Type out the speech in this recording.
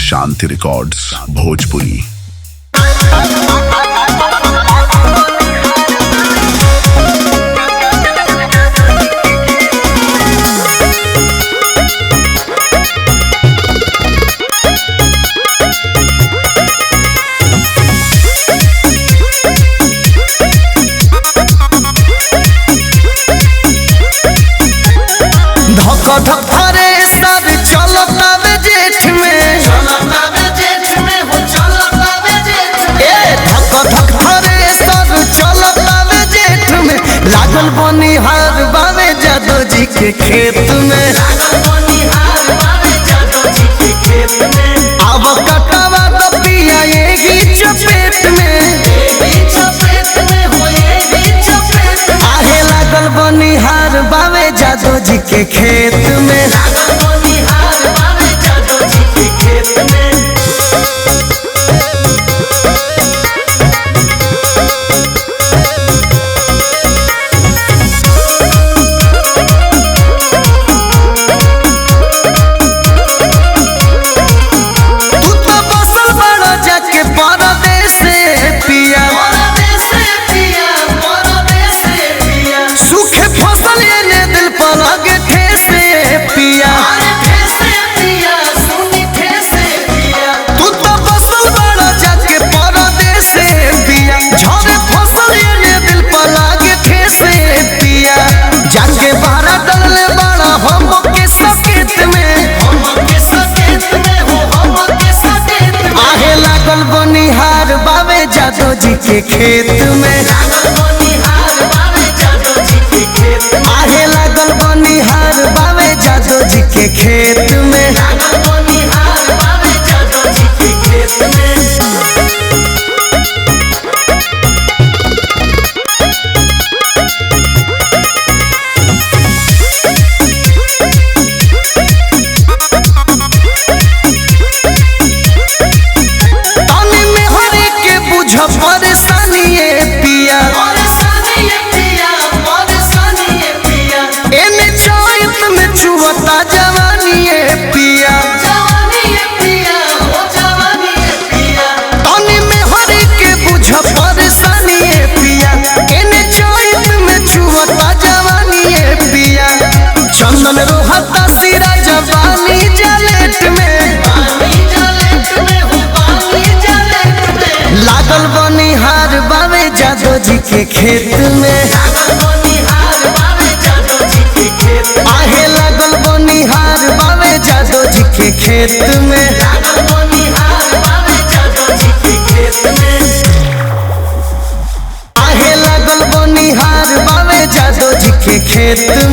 शांति records Bhojpuri. धरे सर चलतावे जेठ में हो चलतावे जेठ में धक धरे सर चलतावे जेठ में लागल बनिहार बावे जादो जी के खेत में अब कटवा तो पिया एही चपेट में आहे लागल बनिहार बावे जादो जी के खेत में। बनिहार बावे जादो जी के खेत में आहे लागल बनिहार बावे जादो जी के खेत में। चंदन रोहता सिरा जवानी जलेट में लागल बनिहार बावे जादो जी के खेत में आहे लागल बनिहार बावे जादो जी के खेत में। आहे लागल बनिहार बावे जादो जी के खेत